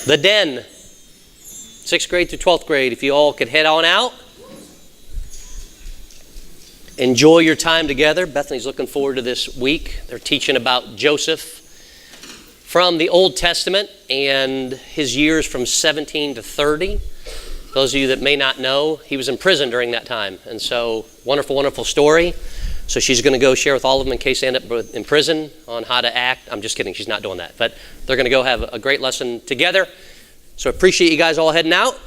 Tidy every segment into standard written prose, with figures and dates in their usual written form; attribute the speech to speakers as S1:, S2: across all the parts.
S1: The Den, 6th grade through 12th grade. If you all could head on out. Enjoy your time together. Bethany's looking forward to this week. They're teaching about Joseph from the Old Testament and his years from 17 to 30. Those of you that may not know, he was in prison during that time. And so, wonderful, wonderful story. So she's going to go share with all of them in case they end up in prison on how to act. I'm just kidding. She's not doing that. But they're going to go have a great lesson together. So I appreciate you guys all heading out.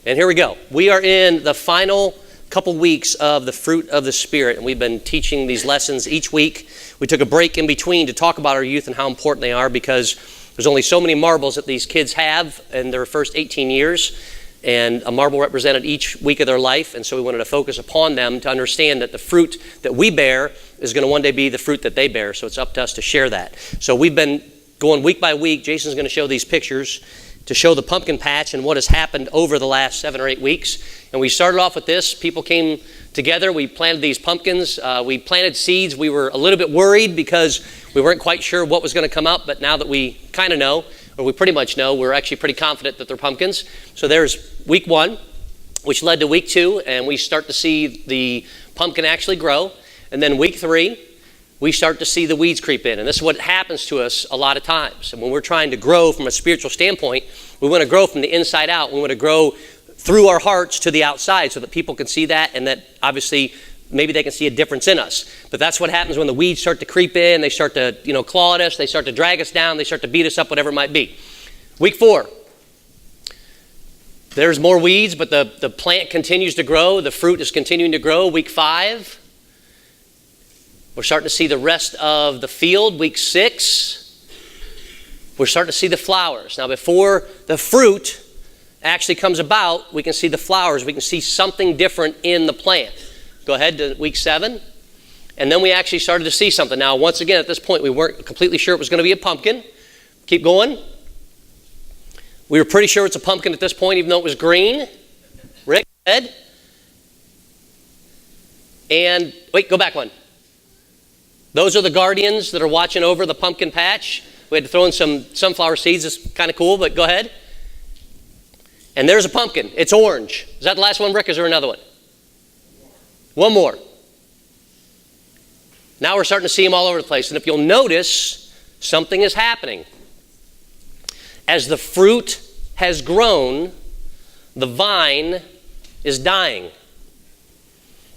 S1: And here we go. We are in the final couple weeks of the fruit of the Spirit. And we've been teaching these lessons each week. We took a break in between to talk about our youth and how important they are because there's only so many marbles that these kids have in their first 18 years. And a marble represented each week of their life, and so we wanted to focus upon them to understand that the fruit that we bear is going to one day be the fruit that they bear, so it's up to us to share that. So we've been going week by week. Jason's going to show these pictures to show the pumpkin patch and what has happened over the last 7 or 8 weeks. And we started off with this. People came together. We planted these pumpkins. We planted seeds. We were a little bit worried because we weren't quite sure what was going to come up, but now that we kind of know, or we pretty much know, we're actually pretty confident that they're pumpkins. So there's week 1, which led to week 2, and we start to see the pumpkin actually grow. And then week 3, we start to see the weeds creep in. And this is what happens to us a lot of times. And when we're trying to grow from a spiritual standpoint, we want to grow from the inside out. We want to grow through our hearts to the outside so that people can see that, and that obviously maybe they can see a difference in us. But that's what happens when the weeds start to creep in. They start to, claw at us. They start to drag us down. They start to beat us up, whatever it might be. Week 4. There's more weeds, but the plant continues to grow. The fruit is continuing to grow. Week 5. We're starting to see the rest of the field. Week 6. We're starting to see the flowers. Now, before the fruit actually comes about, we can see the flowers. We can see something different in the plant. Go ahead to week 7. And then we actually started to see something. Now, once again, at this point, we weren't completely sure it was going to be a pumpkin. Keep going. We were pretty sure it's a pumpkin at this point, even though it was green. Rick, go ahead. And, wait, go back one. Those are the guardians that are watching over the pumpkin patch. We had to throw in some sunflower seeds. It's kind of cool, but go ahead. And there's a pumpkin. It's orange. Is that the last one, Rick, or is there another one? One more. Now we're starting to see them all over the place. And if you'll notice, something is happening. As the fruit has grown, the vine is dying.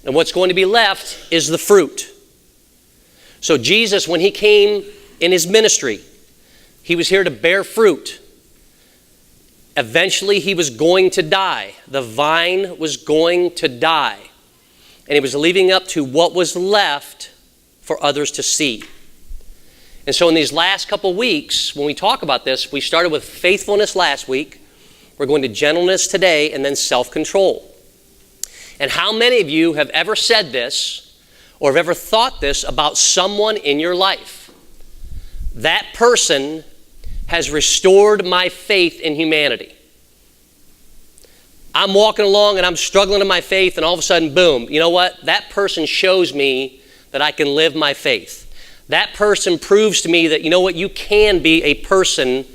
S1: And what's going to be left is the fruit. So Jesus, when he came in his ministry, he was here to bear fruit. Eventually, he was going to die. The vine was going to die. And he was leaving up to what was left for others to see. And so in these last couple weeks, when we talk about this, we started with faithfulness last week. We're going to gentleness today, and then self-control. And how many of you have ever said this or have ever thought this about someone in your life? That person has restored my faith in humanity. I'm walking along and I'm struggling in my faith, and all of a sudden, boom, you know what? That person shows me that I can live my faith. That person proves to me that, you know what, you can be a person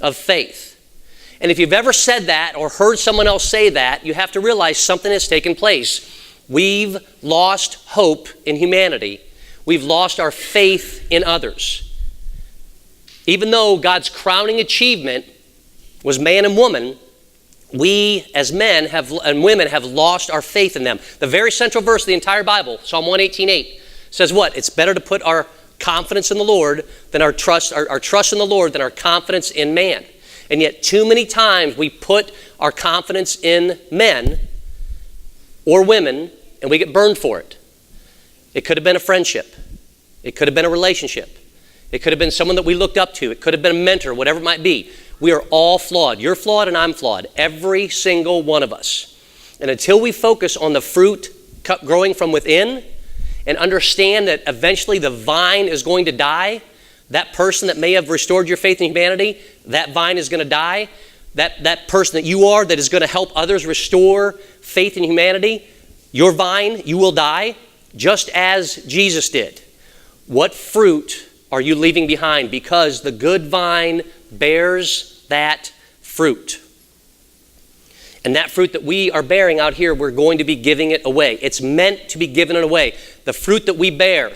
S1: of faith. And if you've ever said that or heard someone else say that, you have to realize something has taken place. We've lost hope in humanity. We've lost our faith in others. Even though God's crowning achievement was man and woman, we as men and women have lost our faith in them. The very central verse of the entire Bible, Psalm 118:8, says what? It's better to put our confidence in the Lord than our trust in the Lord than our confidence in man. And yet too many times we put our confidence in men or women and we get burned for it. It could have been a friendship. It could have been a relationship. It could have been someone that we looked up to. It could have been a mentor, whatever it might be. We are all flawed. You're flawed and I'm flawed. Every single one of us. And until we focus on the fruit growing from within and understand that eventually the vine is going to die, that person that may have restored your faith in humanity, that vine is going to die. That person that you are that is going to help others restore faith in humanity, your vine, you will die just as Jesus did. What fruit are you leaving behind? Because the good vine bears that fruit. And that fruit that we are bearing out here, we're going to be giving it away. It's meant to be given away. The fruit that we bear,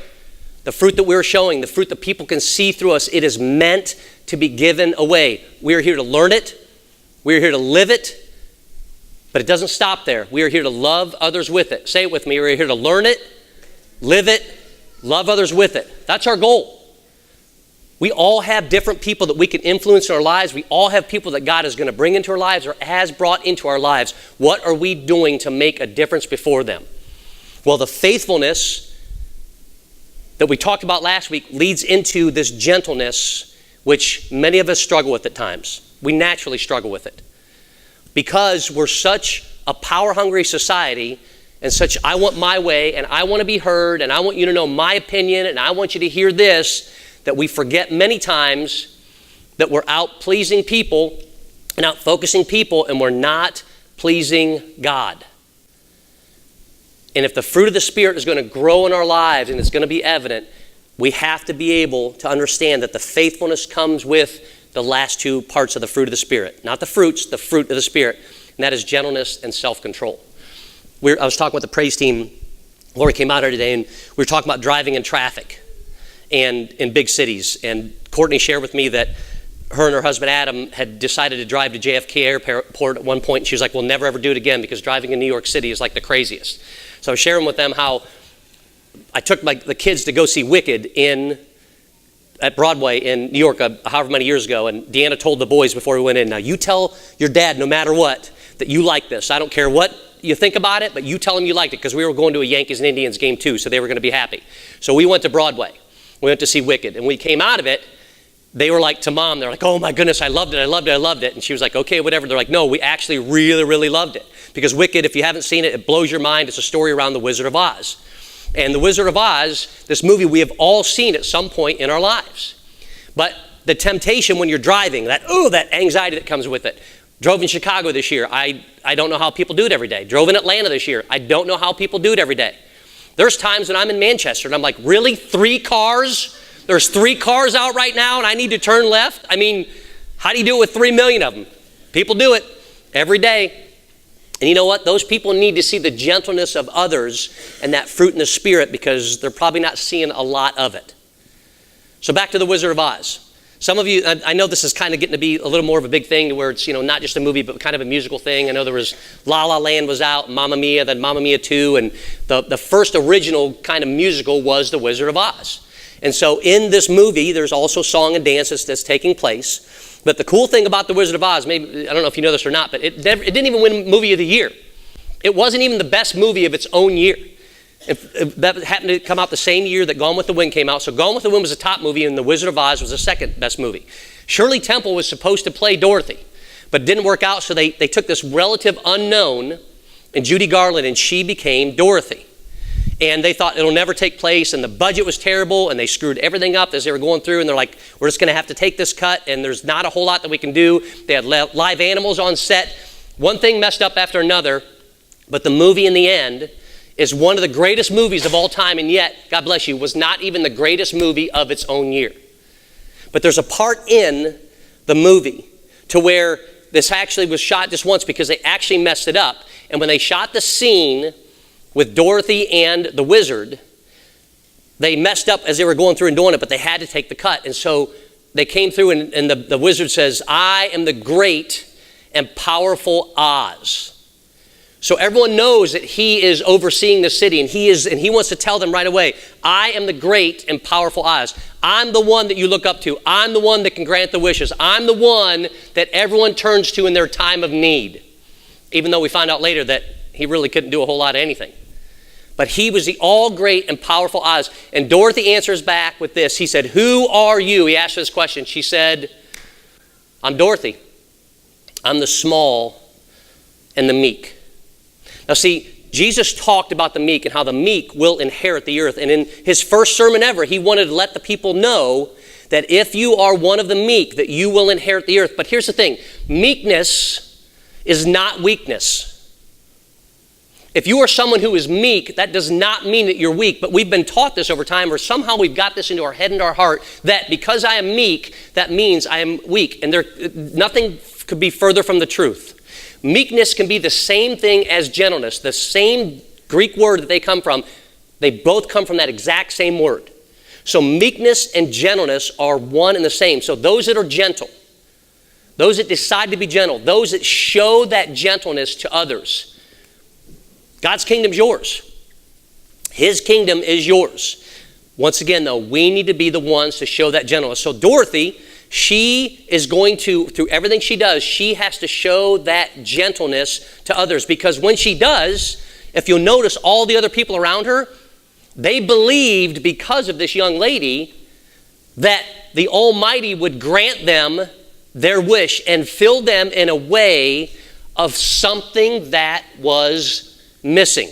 S1: the fruit that we're showing, the fruit that people can see through us, it is meant to be given away. We are here to learn it. We are here to live it. But it doesn't stop there. We are here to love others with it. Say it with me. We're here to learn it, live it, love others with it. That's our goal. We all have different people that we can influence in our lives. We all have people that God is going to bring into our lives or has brought into our lives. What are we doing to make a difference before them? Well, the faithfulness that we talked about last week leads into this gentleness, which many of us struggle with at times. We naturally struggle with it. Because we're such a power-hungry society and such, I want my way and I want to be heard and I want you to know my opinion and I want you to hear this, that we forget many times that we're out pleasing people and out focusing people and we're not pleasing God. And if the fruit of the Spirit is going to grow in our lives and it's going to be evident, we have to be able to understand that the faithfulness comes with the last two parts of the fruit of the Spirit. Not the fruits, the fruit of the Spirit. And that is gentleness and self-control. I was talking with the praise team. Lori came out here today and we were talking about driving in traffic and in big cities. And Courtney shared with me that her and her husband Adam had decided to drive to JFK Airport at one point. And she was like, we'll never ever do it again because driving in New York City is like the craziest. So I was sharing with them how I took the kids to go see Wicked at Broadway in New York however many years ago. And Deanna told the boys before we went in, now you tell your dad no matter what that you like this. I don't care what you think about it, but you tell him you liked it because we were going to a Yankees and Indians game too, so they were going to be happy. So we went to Broadway. We went to see Wicked. And we came out of it, they were like to Mom, they're like, oh my goodness, I loved it, I loved it, I loved it. And she was like, okay, whatever. They're like, no, we actually really, really loved it. Because Wicked, if you haven't seen it, it blows your mind. It's a story around the Wizard of Oz. And the Wizard of Oz, this movie, we have all seen at some point in our lives. But the temptation when you're driving, that anxiety that comes with it. Drove in Chicago this year. I don't know how people do it every day. Drove in Atlanta this year. I don't know how people do it every day. There's times when I'm in Manchester and I'm like, really? 3 cars? There's 3 cars out right now and I need to turn left? I mean, how do you do it with 3 million of them? People do it every day. And you know what? Those people need to see the gentleness of others and that fruit in the Spirit because they're probably not seeing a lot of it. So back to the Wizard of Oz. Some of you, I know this is kind of getting to be a little more of a big thing to where it's, not just a movie, but kind of a musical thing. I know there was La La Land was out, Mamma Mia, then Mamma Mia 2, and the first original kind of musical was The Wizard of Oz. And so in this movie, there's also song and dance that's taking place. But the cool thing about The Wizard of Oz, maybe, I don't know if you know this or not, but it didn't even win Movie of the Year. It wasn't even the best movie of its own year. If that happened to come out the same year that Gone with the Wind came out. So Gone with the Wind was the top movie and The Wizard of Oz was the second best movie. Shirley Temple was supposed to play Dorothy, but it didn't work out. So they took this relative unknown and Judy Garland and she became Dorothy. And they thought it'll never take place and the budget was terrible and they screwed everything up as they were going through and they're like, we're just going to have to take this cut and there's not a whole lot that we can do. They had live animals on set. One thing messed up after another, but the movie in the end is one of the greatest movies of all time, and yet, God bless you, was not even the greatest movie of its own year. But there's a part in the movie to where this actually was shot just once because they actually messed it up. And when they shot the scene with Dorothy and the wizard, they messed up as they were going through and doing it, but they had to take the cut. And so they came through and the wizard says, I am the great and powerful Oz. So everyone knows that he is overseeing the city and he wants to tell them right away, I am the great and powerful Oz. I'm the one that you look up to. I'm the one that can grant the wishes. I'm the one that everyone turns to in their time of need. Even though we find out later that he really couldn't do a whole lot of anything. But he was the all great and powerful Oz. And Dorothy answers back with this. He said, who are you? He asked her this question. She said, I'm Dorothy. I'm the small and the meek. Now see, Jesus talked about the meek and how the meek will inherit the earth. And in his first sermon ever, he wanted to let the people know that if you are one of the meek, that you will inherit the earth. But here's the thing, meekness is not weakness. If you are someone who is meek, that does not mean that you're weak, but we've been taught this over time, or somehow we've got this into our head and our heart, that because I am meek, that means I am weak. And nothing could be further from the truth. Meekness can be the same thing as gentleness. The same Greek word that they come from, they both come from that exact same word. So meekness and gentleness are one and the same. So those that are gentle, those that decide to be gentle, those that show that gentleness to others, God's kingdom's yours. His kingdom is yours. Once again, though, we need to be the ones to show that gentleness. So Dorothy, she is going to, through everything she does, she has to show that gentleness to others. Because when she does, if you'll notice, all the other people around her, they believed because of this young lady that the Almighty would grant them their wish and fill them in a way of something that was missing.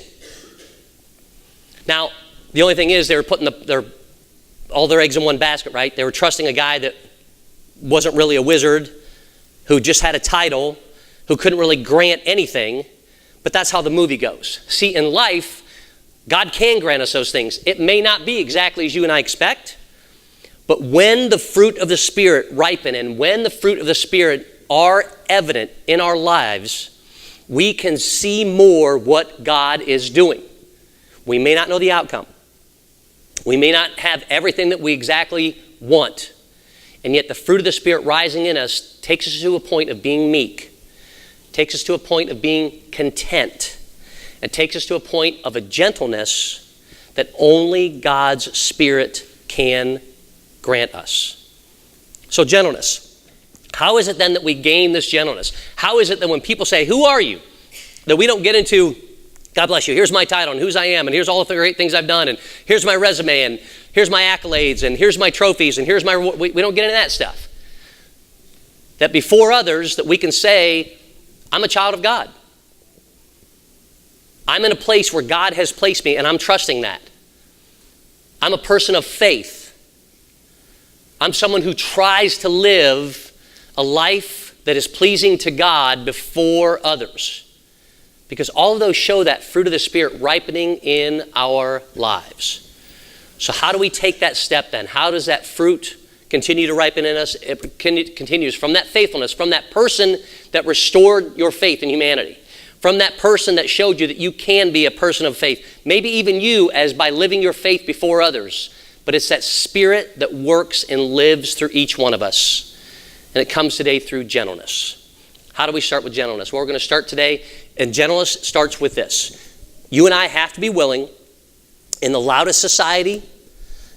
S1: Now, the only thing is they were putting all their eggs in one basket, right? They were trusting a guy that wasn't really a wizard, who just had a title, who couldn't really grant anything, but that's how the movie goes. See, in life, God can grant us those things. It may not be exactly as you and I expect, but when the fruit of the Spirit ripen and when the fruit of the Spirit are evident in our lives, we can see more what God is doing. We may not know the outcome. We may not have everything that we exactly want. And yet the fruit of the Spirit rising in us takes us to a point of being meek, takes us to a point of being content, and takes us to a point of a gentleness that only God's Spirit can grant us. So gentleness. How is it then that we gain this gentleness? How is it that when people say, "Who are you?" that we don't get into, "God bless you, here's my title and whose I am and here's all the great things I've done and here's my resume and here's my accolades and here's my trophies and here's my..." We don't get into that stuff. That before others that we can say, "I'm a child of God. I'm in a place where God has placed me and I'm trusting that. I'm a person of faith. I'm someone who tries to live a life that is pleasing to God before others." Because all of those show that fruit of the Spirit ripening in our lives. So how do we take that step then? How does that fruit continue to ripen in us? It continues from that faithfulness, from that person that restored your faith in humanity, from that person that showed you that you can be a person of faith. Maybe even you as by living your faith before others. But it's that Spirit that works and lives through each one of us. And it comes today through gentleness. How do we start with gentleness? Well, we're going to start today, and gentleness starts with this. You and I have to be willing, in the loudest society,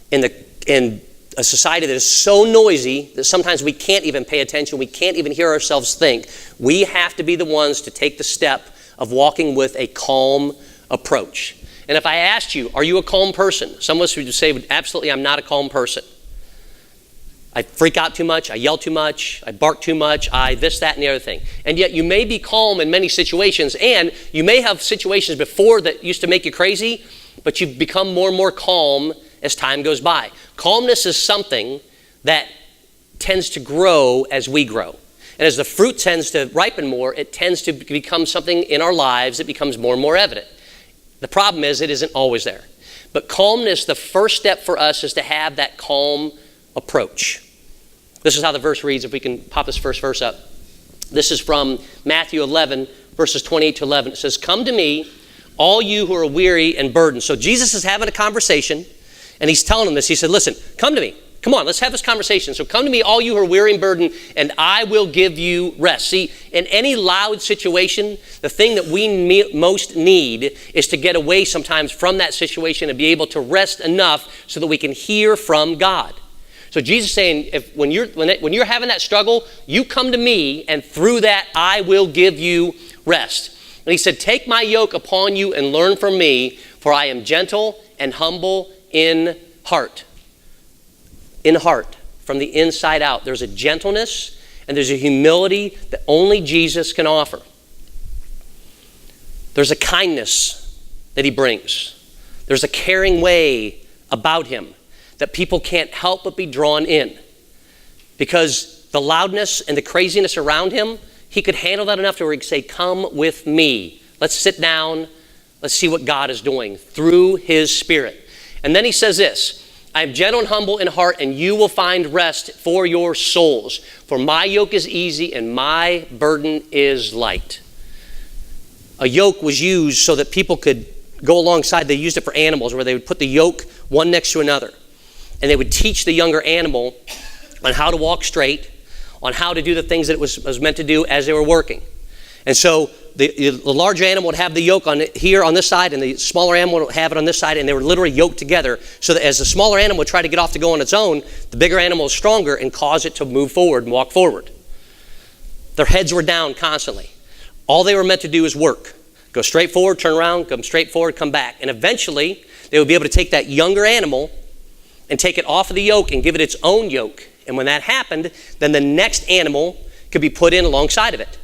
S1: in a society that is so noisy that sometimes we can't even pay attention, we can't even hear ourselves think, we have to be the ones to take the step of walking with a calm approach. And if I asked you, are you a calm person? Some of us would say, absolutely, I'm not a calm person. I freak out too much, I yell too much, I bark too much, I this, that, and the other thing. And yet you may be calm in many situations, and you may have situations before that used to make you crazy, but you've become more and more calm as time goes by. Calmness is something that tends to grow as we grow. And as the fruit tends to ripen more, it tends to become something in our lives that becomes more and more evident. The problem is it isn't always there. But calmness, the first step for us is to have that calm approach. This is how the verse reads, if we can pop this first verse up. This is from Matthew 11, verses 28 to 11. It says, "Come to me, all you who are weary and burdened." So Jesus is having a conversation, and he's telling them this. He said, listen, come to me. Come on, let's have this conversation. So come to me, all you who are weary and burdened, and I will give you rest. See, in any loud situation, the thing that we most need is to get away sometimes from that situation and be able to rest enough so that we can hear from God. So Jesus is saying, when you're having that struggle, you come to me, and through that, I will give you rest. And he said, "Take my yoke upon you and learn from me, for I am gentle and humble in heart." In heart, from the inside out. There's a gentleness and there's a humility that only Jesus can offer. There's a kindness that he brings. There's a caring way about him that people can't help but be drawn in. Because the loudness and the craziness around him, he could handle that enough to where he could say, "Come with me. Let's sit down. Let's see what God is doing through his Spirit. And then he says this, I am gentle and humble in heart, and you will find rest for your souls. For my yoke is easy and my burden is light. A yoke was used so that people could go alongside. They used it for animals, where they would put the yoke one next to another. And they would teach the younger animal on how to walk straight, on how to do the things that it was meant to do as they were working. And so the larger animal would have the yoke on it here on this side, and the smaller animal would have it on this side, and they were literally yoked together so that as the smaller animal would try to get off to go on its own, the bigger animal is stronger and cause it to move forward and walk forward. Their heads were down constantly. All they were meant to do is work. Go straight forward, turn around, come straight forward, come back. And eventually, they would be able to take that younger animal and take it off of the yoke and give it its own yoke. And when that happened, then the next animal could be put in alongside of it.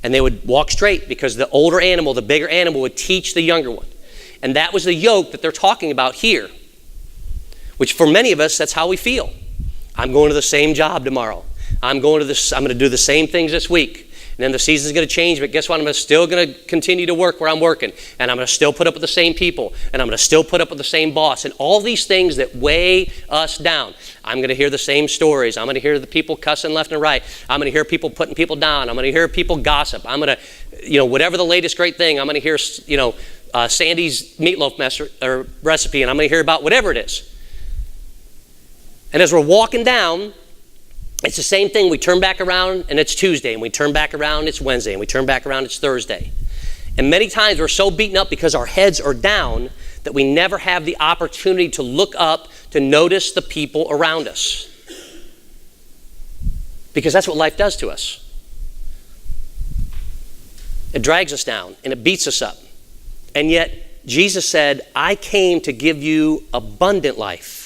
S1: And they would walk straight because the older animal, the bigger animal, would teach the younger one. And that was the yoke that they're talking about here, which for many of us, that's how we feel. I'm going to the same job tomorrow. I'm going to do the same things this week. And then the season's going to change, but guess what? I'm still going to continue to work where I'm working. And I'm going to still put up with the same people. And I'm going to still put up with the same boss. And all these things that weigh us down. I'm going to hear the same stories. I'm going to hear the people cussing left and right. I'm going to hear people putting people down. I'm going to hear people gossip. I'm going to, whatever the latest great thing, I'm going to hear, Sandy's meatloaf recipe, and I'm going to hear about whatever it is. And as we're walking down, it's the same thing. We turn back around and it's Tuesday, and we turn back around, it's Wednesday, and we turn back around, it's Thursday. And many times we're so beaten up because our heads are down that we never have the opportunity to look up, to notice the people around us. Because that's what life does to us. It drags us down and it beats us up. And yet Jesus said, I came to give you abundant life.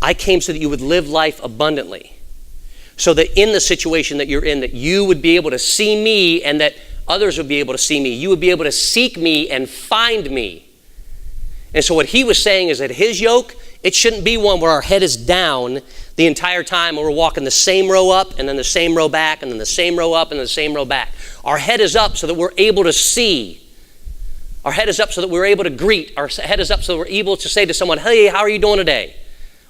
S1: I came so that you would live life abundantly. So that in the situation that you're in, that you would be able to see me and that others would be able to see me. You would be able to seek me and find me. And so what he was saying is that his yoke, it shouldn't be one where our head is down the entire time and we're walking the same row up and then the same row back and then the same row up and the same row back. Our head is up so that we're able to see. Our head is up so that we're able to greet. Our head is up so that we're able to say to someone, hey, how are you doing today?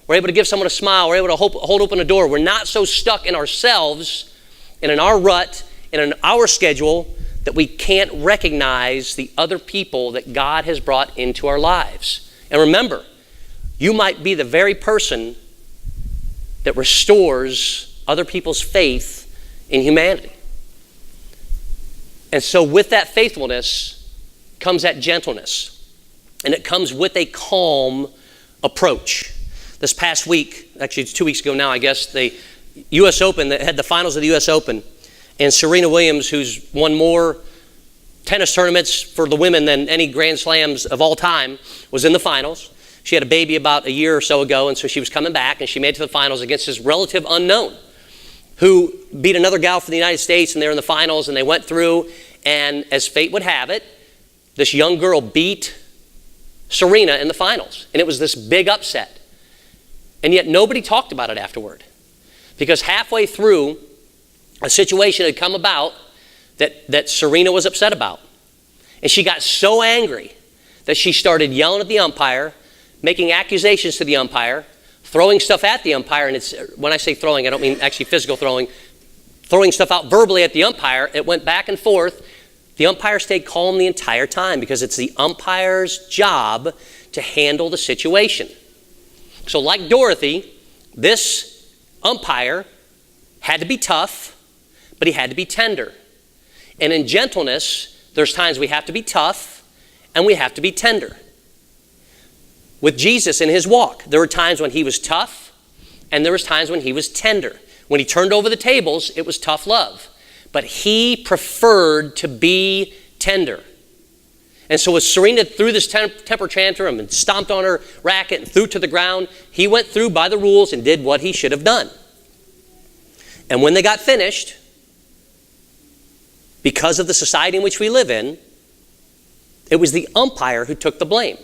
S1: We're able to give someone a smile. We're able to hold open a door. We're not so stuck in ourselves and in our rut and in our schedule that we can't recognize the other people that God has brought into our lives. And remember, you might be the very person that restores other people's faith in humanity. And so with that faithfulness comes that gentleness. And it comes with a calm approach. This past week, actually it's 2 weeks ago now, I guess, the U.S. Open, that had the finals of the U.S. Open, and Serena Williams, who's won more tennis tournaments for the women than any Grand Slams of all time, was in the finals. She had a baby about a year or so ago, and so she was coming back, and she made it to the finals against this relative unknown who beat another gal from the United States, and they're in the finals, and they went through, and as fate would have it, this young girl beat Serena in the finals, and it was this big upset. And yet nobody talked about it afterward. Because halfway through, a situation had come about that Serena was upset about. And she got so angry that she started yelling at the umpire, making accusations to the umpire, throwing stuff at the umpire. And when I say throwing, I don't mean actually physical throwing stuff out verbally at the umpire. It went back and forth. The umpire stayed calm the entire time because it's the umpire's job to handle the situation. So like Dorothy, this umpire had to be tough, but he had to be tender. And in gentleness, there's times we have to be tough and we have to be tender. With Jesus in his walk, there were times when he was tough and there was times when he was tender. When he turned over the tables, it was tough love. But he preferred to be tender. And so as Serena threw this temper tantrum and stomped on her racket and threw it to the ground, he went through by the rules and did what he should have done. And when they got finished, because of the society in which we live in, it was the umpire who took the blame.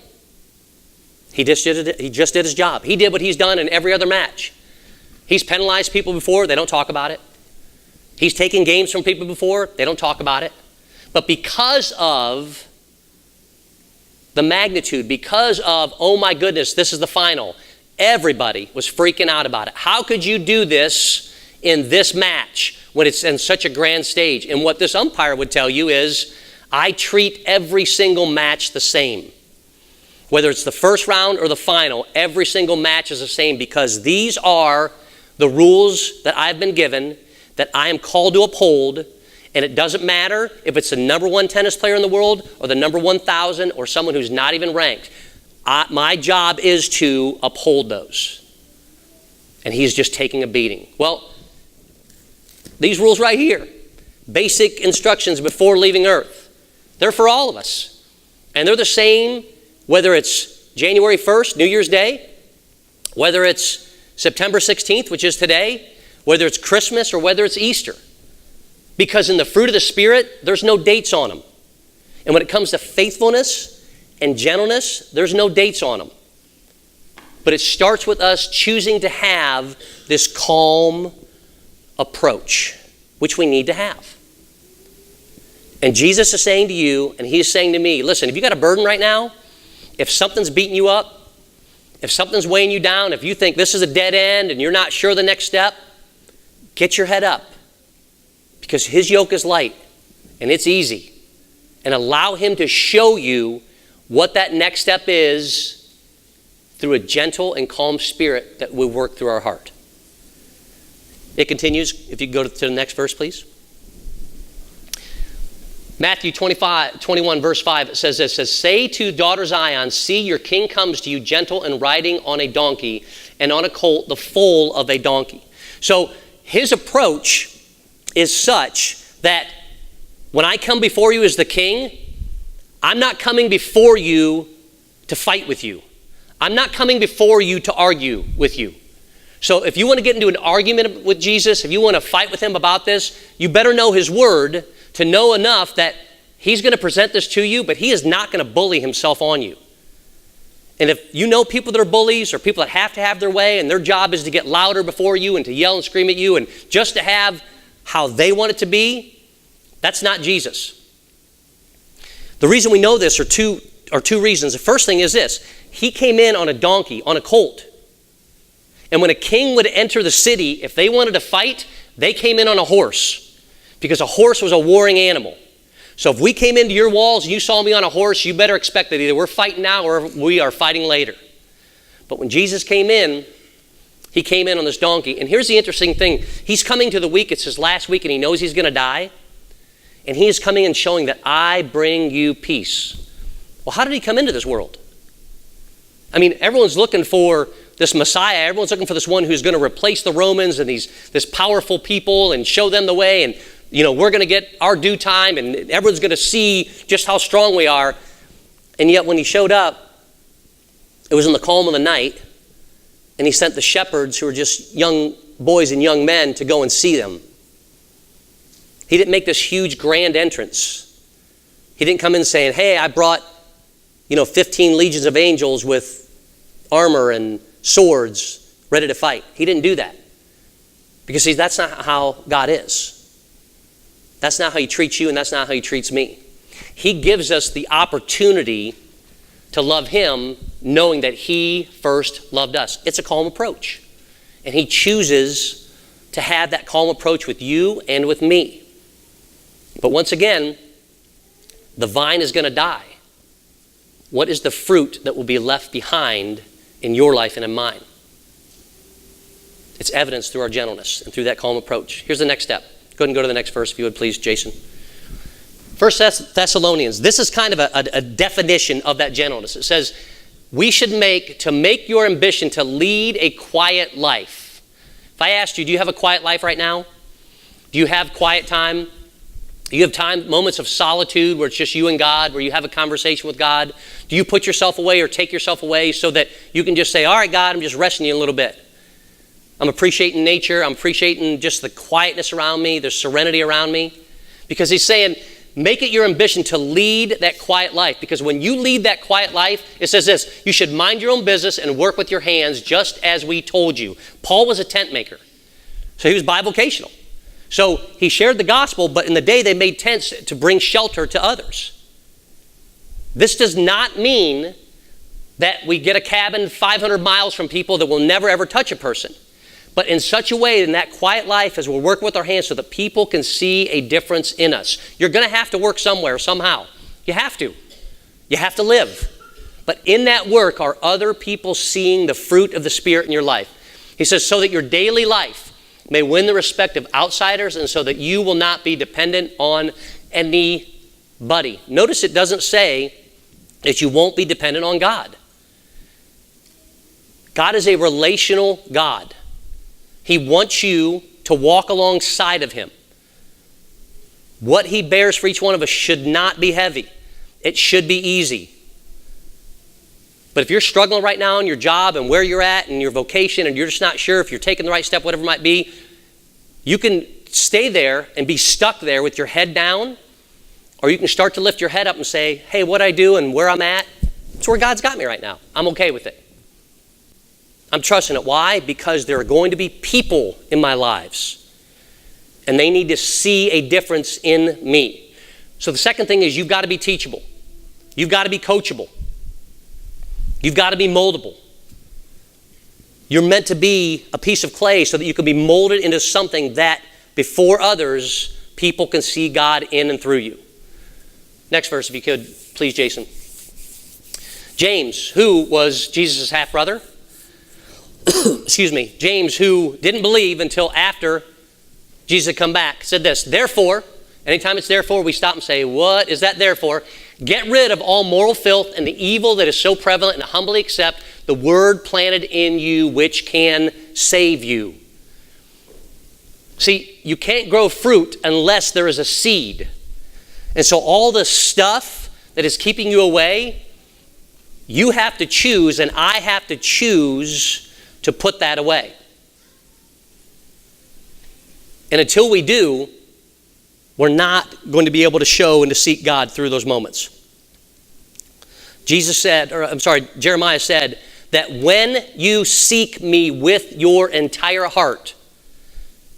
S1: He just did his job. He did what he's done in every other match. He's penalized people before, they don't talk about it. He's taken games from people before, they don't talk about it. But because of the magnitude, because of, oh my goodness, this is the final. Everybody was freaking out about it. How could you do this in this match when it's in such a grand stage? And what this umpire would tell you is, I treat every single match the same. Whether it's the first round or the final, every single match is the same, because these are the rules that I've been given, that I am called to uphold. And it doesn't matter if it's the number one tennis player in the world or the number 1,000 or someone who's not even ranked. My job is to uphold those. And he's just taking a beating. Well, these rules right here, basic instructions before leaving earth, they're for all of us. And they're the same whether it's January 1st, New Year's Day, whether it's September 16th, which is today, whether it's Christmas or whether it's Easter. Because in the fruit of the Spirit, there's no dates on them. And when it comes to faithfulness and gentleness, there's no dates on them. But it starts with us choosing to have this calm approach, which we need to have. And Jesus is saying to you, and he's saying to me, listen, if you got a burden right now, if something's beating you up, if something's weighing you down, if you think this is a dead end and you're not sure the next step, get your head up. Because his yoke is light and it's easy. And allow him to show you what that next step is through a gentle and calm spirit that will work through our heart. It continues. If you go to the next verse, please. Matthew 21, verse 5, it says this, it says, say to daughter Zion, see, your king comes to you gentle and riding on a donkey, and on a colt, the foal of a donkey. So his approach is such that when I come before you as the king, I'm not coming before you to fight with you. I'm not coming before you to argue with you. So if you want to get into an argument with Jesus, if you want to fight with him about this, you better know his word to know enough that he's going to present this to you, but he is not going to bully himself on you. And if you know people that are bullies or people that have to have their way and their job is to get louder before you and to yell and scream at you and just to have how they want it to be, that's not Jesus. The reason we know this are two reasons. The first thing is this. He came in on a donkey, on a colt. And when a king would enter the city, if they wanted to fight, they came in on a horse, because a horse was a warring animal. So if we came into your walls and you saw me on a horse, you better expect that either we're fighting now or we are fighting later. But when Jesus came in, he came in on this donkey. And here's the interesting thing. He's coming to the week. It's his last week and he knows he's going to die. And he is coming and showing that I bring you peace. Well, how did he come into this world? I mean, everyone's looking for this Messiah. Everyone's looking for this one who's going to replace the Romans and this powerful people and show them the way. And, we're going to get our due time and everyone's going to see just how strong we are. And yet when he showed up, it was in the calm of the night. And he sent the shepherds, who were just young boys and young men, to go and see them. He didn't make this huge grand entrance. He didn't come in saying, hey, I brought 15 legions of angels with armor and swords ready to fight. He didn't do that. Because see, that's not how God is. That's not how he treats you, and that's not how he treats me. He gives us the opportunity to love him, knowing that he first loved us. It's a calm approach. And he chooses to have that calm approach with you and with me. But once again, the vine is going to die. What is the fruit that will be left behind in your life and in mine? It's evidence through our gentleness and through that calm approach. Here's the next step. Go ahead and go to the next verse, if you would please, Jason. 1 Thessalonians. This is kind of a definition of that gentleness. It says, we should make your ambition to lead a quiet life. If I asked you, do you have a quiet life right now? Do you have quiet time? Do you have moments of solitude where it's just you and God, where you have a conversation with God? Do you put yourself away or take yourself away so that you can just say, all right, God, I'm just resting you a little bit. I'm appreciating nature. I'm appreciating just the quietness around me, the serenity around me. Because he's saying, make it your ambition to lead that quiet life. Because when you lead that quiet life, it says this, you should mind your own business and work with your hands just as we told you. Paul was a tent maker. So he was bivocational. So he shared the gospel, but in the day they made tents to bring shelter to others. This does not mean that we get a cabin 500 miles from people that will never ever touch a person. But in such a way, in that quiet life, as we're working with our hands so that people can see a difference in us. You're going to have to work somewhere, somehow. You have to. You have to live. But in that work are other people seeing the fruit of the Spirit in your life. He says, so that your daily life may win the respect of outsiders and so that you will not be dependent on anybody. Notice it doesn't say that you won't be dependent on God. God is a relational God. He wants you to walk alongside of him. What he bears for each one of us should not be heavy. It should be easy. But if you're struggling right now in your job and where you're at and your vocation and you're just not sure if you're taking the right step, whatever it might be, you can stay there and be stuck there with your head down, or you can start to lift your head up and say, hey, what I do and where I'm at, it's where God's got me right now. I'm okay with it. I'm trusting it. Why? Because there are going to be people in my lives, and they need to see a difference in me. So the second thing is you've got to be teachable. You've got to be coachable. You've got to be moldable. You're meant to be a piece of clay so that you can be molded into something that before others, people can see God in and through you. Next verse, if you could, please, Jason. James, who was Jesus' half-brother, James, who didn't believe until after Jesus had come back, said this, therefore, anytime it's therefore, we stop and say, what is that therefore? Get rid of all moral filth and the evil that is so prevalent and humbly accept the word planted in you which can save you. See, you can't grow fruit unless there is a seed. And so all the stuff that is keeping you away, you have to choose, and I have to choose to put that away. And until we do, we're not going to be able to show and to seek God through those moments. Jeremiah said that when you seek me with your entire heart,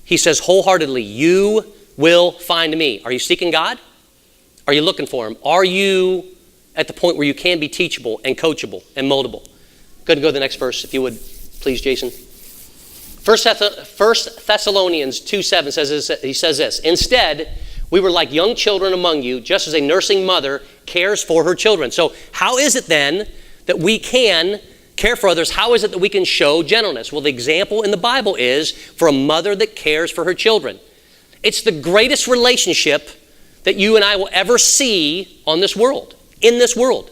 S1: he says wholeheartedly, you will find me. Are you seeking God? Are you looking for him? Are you at the point where you can be teachable and coachable and moldable? Go ahead and go to the next verse, if you would, please, Jason. 1 Thessalonians 2:7 he says this, instead, we were like young children among you, just as a nursing mother cares for her children. So how is it then that we can care for others? How is it that we can show gentleness? Well, the example in the Bible is for a mother that cares for her children. It's the greatest relationship that you and I will ever see on this world, in this world.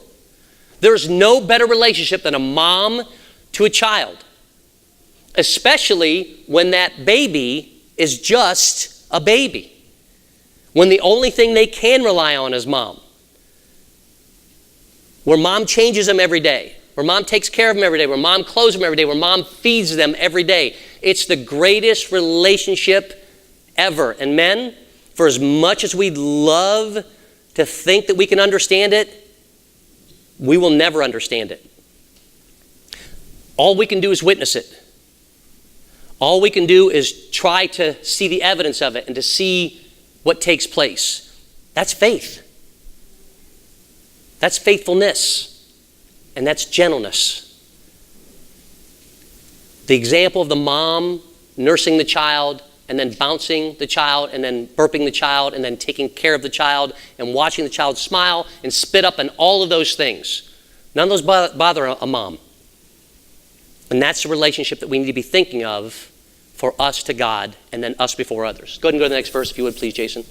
S1: There's no better relationship than a mom to a child, especially when that baby is just a baby. When the only thing they can rely on is mom. Where mom changes them every day. Where mom takes care of them every day. Where mom clothes them every day. Where mom feeds them every day. It's the greatest relationship ever. And men, for as much as we'd love to think that we can understand it, we will never understand it. All we can do is witness it. All we can do is try to see the evidence of it and to see what takes place. That's faith. That's faithfulness. And that's gentleness. The example of the mom nursing the child and then bouncing the child and then burping the child and then taking care of the child and watching the child smile and spit up and all of those things. None of those bother a mom. And that's the relationship that we need to be thinking of for us to God and then us before others. Go ahead and go to the next verse if you would, please, Jason.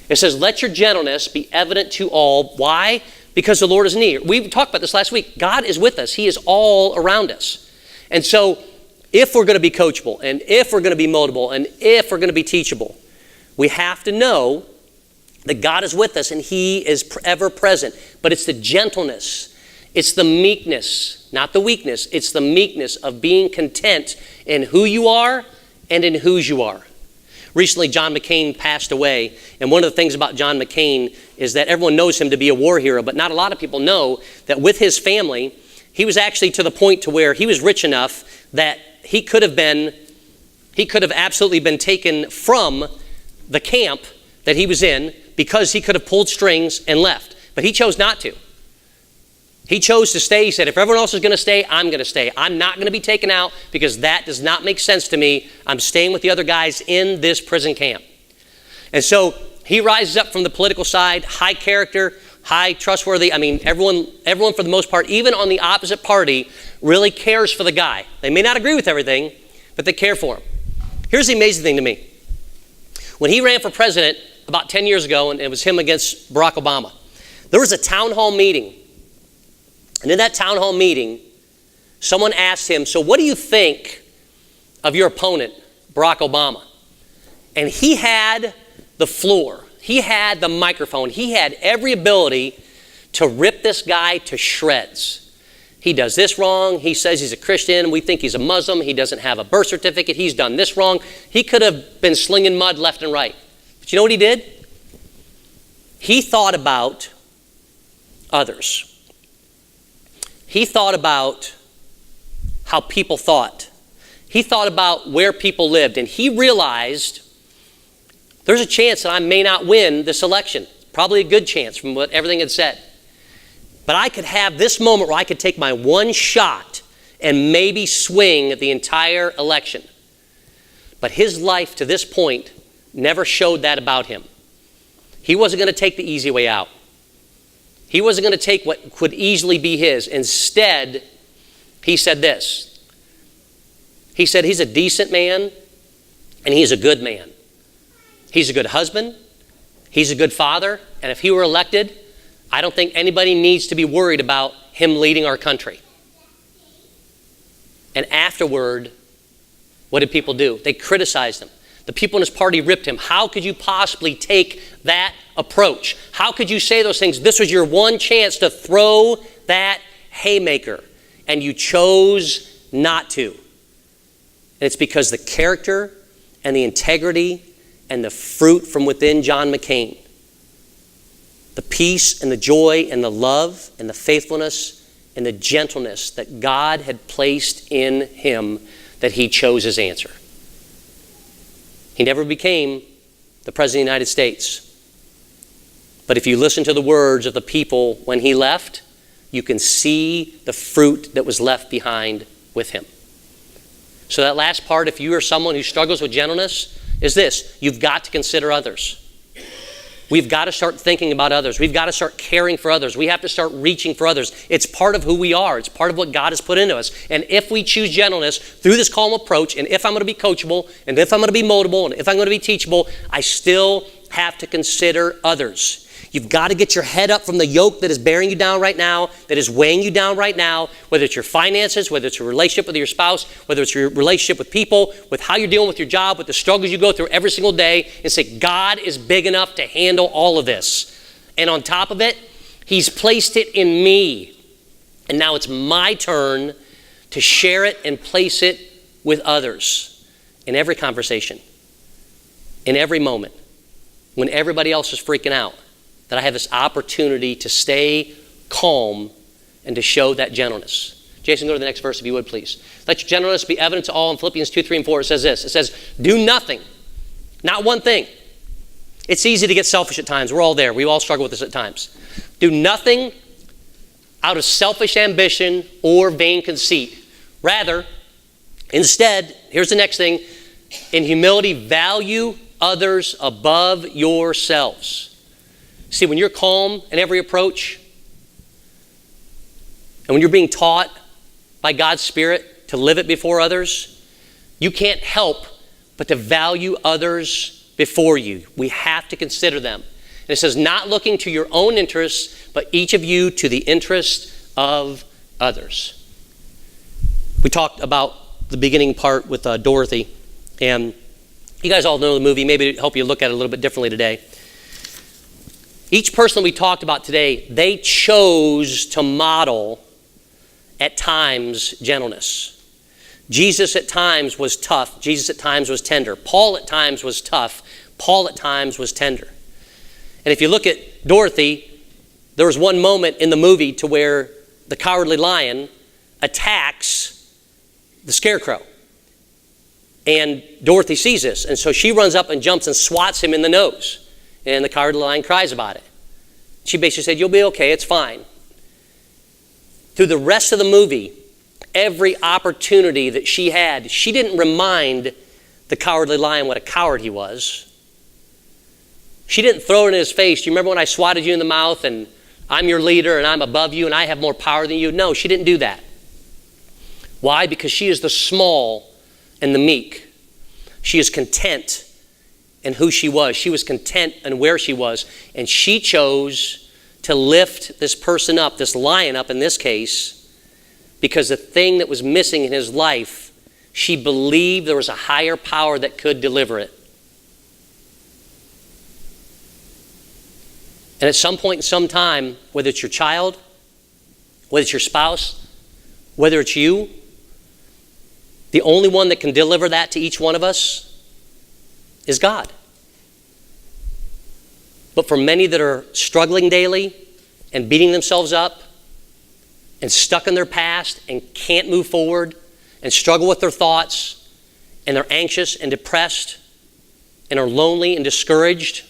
S1: It says, let your gentleness be evident to all. Why? Because the Lord is near. We talked about this last week. God is with us. He is all around us. And so if we're going to be coachable and if we're going to be moldable and if we're going to be teachable, we have to know that God is with us and he is ever present. But it's the gentleness. It's the meekness, not the weakness. It's the meekness of being content in who you are and in whose you are. Recently, John McCain passed away, and one of the things about John McCain is that everyone knows him to be a war hero, but not a lot of people know that with his family, he was actually to the point to where he was rich enough that he could have absolutely been taken from the camp that he was in because he could have pulled strings and left. But he chose not to. He chose to stay. He said, if everyone else is going to stay, I'm going to stay. I'm not going to be taken out because that does not make sense to me. I'm staying with the other guys in this prison camp. And so he rises up from the political side, high character, high trustworthy. I mean, everyone for the most part, even on the opposite party, really cares for the guy. They may not agree with everything, but they care for him. Here's the amazing thing to me. When he ran for president about 10 years ago, and it was him against Barack Obama, there was a town hall meeting. And in that town hall meeting, someone asked him, so what do you think of your opponent, Barack Obama? And he had the floor. He had the microphone. He had every ability to rip this guy to shreds. He does this wrong. He says he's a Christian. We think he's a Muslim. He doesn't have a birth certificate. He's done this wrong. He could have been slinging mud left and right. But you know what he did? He thought about others. He thought about how people thought. He thought about where people lived. And he realized there's a chance that I may not win this election. Probably a good chance from what everything had said. But I could have this moment where I could take my one shot and maybe swing the entire election. But his life to this point never showed that about him. He wasn't going to take the easy way out. He wasn't going to take what could easily be his. Instead, he said this. He said he's a decent man and he's a good man. He's a good husband. He's a good father. And if he were elected, I don't think anybody needs to be worried about him leading our country. And afterward, what did people do? They criticized him. The people in his party ripped him. How could you possibly take that approach? How could you say those things? This was your one chance to throw that haymaker, and you chose not to. And it's because the character and the integrity and the fruit from within John McCain, the peace and the joy and the love and the faithfulness and the gentleness that God had placed in him, that he chose his answer. He never became the President of the United States. But if you listen to the words of the people when he left, you can see the fruit that was left behind with him. So that last part, if you are someone who struggles with gentleness, is this: you've got to consider others. We've got to start thinking about others. We've got to start caring for others. We have to start reaching for others. It's part of who we are. It's part of what God has put into us. And if we choose gentleness through this calm approach, and if I'm going to be coachable, and if I'm going to be moldable, and if I'm going to be teachable, I still have to consider others. You've got to get your head up from the yoke that is bearing you down right now, that is weighing you down right now, whether it's your finances, whether it's your relationship with your spouse, whether it's your relationship with people, with how you're dealing with your job, with the struggles you go through every single day, and say, God is big enough to handle all of this. And on top of it, he's placed it in me. And now it's my turn to share it and place it with others in every conversation, in every moment, when everybody else is freaking out. That I have this opportunity to stay calm and to show that gentleness. Jason, go to the next verse if you would, please. Let your gentleness be evident to all. In Philippians 2, 3, and 4, it says this. It says, do nothing, not one thing. It's easy to get selfish at times. We're all there. We all struggle with this at times. Do nothing out of selfish ambition or vain conceit. Rather, instead, here's the next thing. In humility, value others above yourselves. See, when you're calm in every approach, and when you're being taught by God's Spirit to live it before others, you can't help but to value others before you. We have to consider them. And it says, not looking to your own interests, but each of you to the interest of others. We talked about the beginning part with Dorothy, and you guys all know the movie. Maybe it'll help you look at it a little bit differently today. Each person we talked about today, they chose to model at times gentleness. Jesus at times was tough. Jesus at times was tender. Paul at times was tough. Paul at times was tender. And if you look at Dorothy, there was one moment in the movie to where the cowardly lion attacks the scarecrow. And Dorothy sees this. And so she runs up and jumps and swats him in the nose. And the cowardly lion cries about it. She basically said, you'll be okay, it's fine. through the rest of the movie, every opportunity that she had, she didn't remind the cowardly lion what a coward he was. She didn't throw it in his face. Do you remember when I swatted you in the mouth and I'm your leader and I'm above you and I have more power than you? No, she didn't do that. Why? Because she is the small and the meek. She is content in who she was. She was content in where she was. And she chose to lift this person up, this lion up in this case, because the thing that was missing in his life, she believed there was a higher power that could deliver it. And at some point in some time, whether it's your child, whether it's your spouse, whether it's you, the only one that can deliver that to each one of us is God. But for many that are struggling daily and beating themselves up and stuck in their past and can't move forward and struggle with their thoughts and they're anxious and depressed and are lonely and discouraged,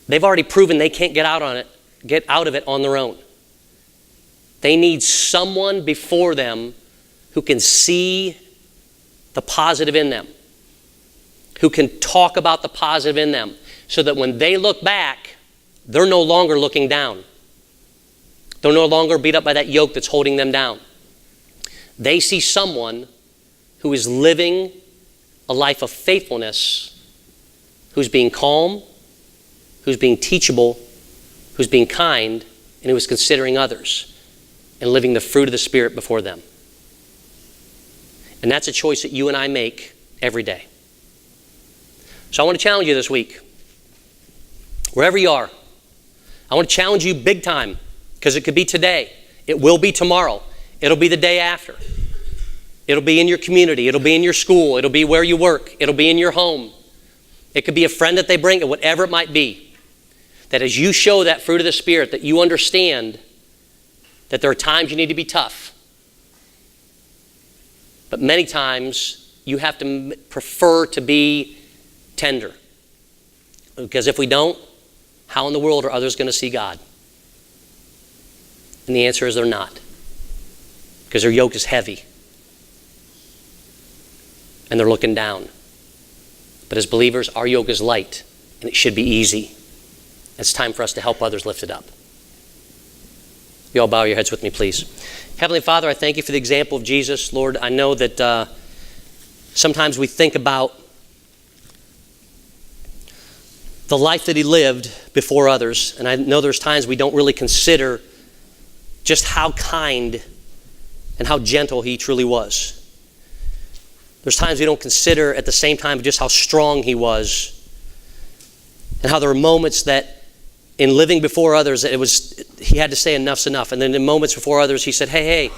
S1: they've already proven they can't get out of it on their own. They need someone before them who can see the positive in them, who can talk about the positive in them, so that when they look back, they're no longer looking down. They're no longer beat up by that yoke that's holding them down. They see someone who is living a life of faithfulness, who's being calm, who's being teachable, who's being kind, and who is considering others and living the fruit of the Spirit before them. And that's a choice that you and I make every day. So I want to challenge you this week. Wherever you are, I want to challenge you big time, because it could be today. It will be tomorrow. It'll be the day after. It'll be in your community. It'll be in your school. It'll be where you work. It'll be in your home. It could be a friend that they bring, or whatever it might be. That as you show that fruit of the Spirit, that you understand that there are times you need to be tough. But many times you have to prefer to be tender. Because if we don't, how in the world are others going to see God? And the answer is they're not. Because their yoke is heavy. And they're looking down. But as believers, our yoke is light. And it should be easy. It's time for us to help others lift it up. You all bow your heads with me, please. Heavenly Father, I thank you for the example of Jesus. Lord, I know that sometimes we think about the life that he lived before others. And I know there's times we don't really consider just how kind and how gentle he truly was. There's times we don't consider at the same time just how strong he was. And how there were moments that in living before others, he had to say enough's enough. And then in moments before others, he said, hey,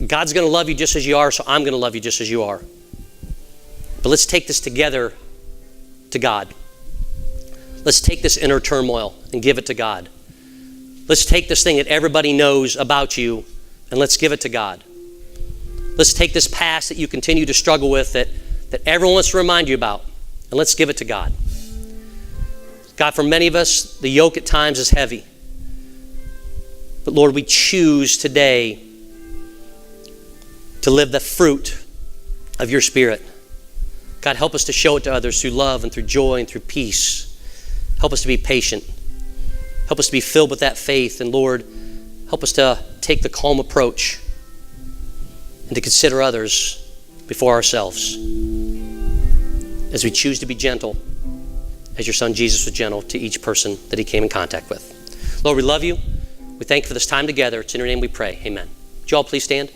S1: God's going to love you just as you are, so I'm going to love you just as you are. But let's take this together to God. Let's take this inner turmoil and give it to God. Let's take this thing that everybody knows about you and let's give it to God. Let's take this past that you continue to struggle with that everyone wants to remind you about, and let's give it to God. God, for many of us, the yoke at times is heavy. But Lord, we choose today to live the fruit of your Spirit. God, help us to show it to others through love and through joy and through peace. Help us to be patient. Help us to be filled with that faith. And Lord, help us to take the calm approach and to consider others before ourselves as we choose to be gentle as your Son Jesus was gentle to each person that he came in contact with. Lord, we love you. We thank you for this time together. It's in your name we pray. Amen. Would you all please stand?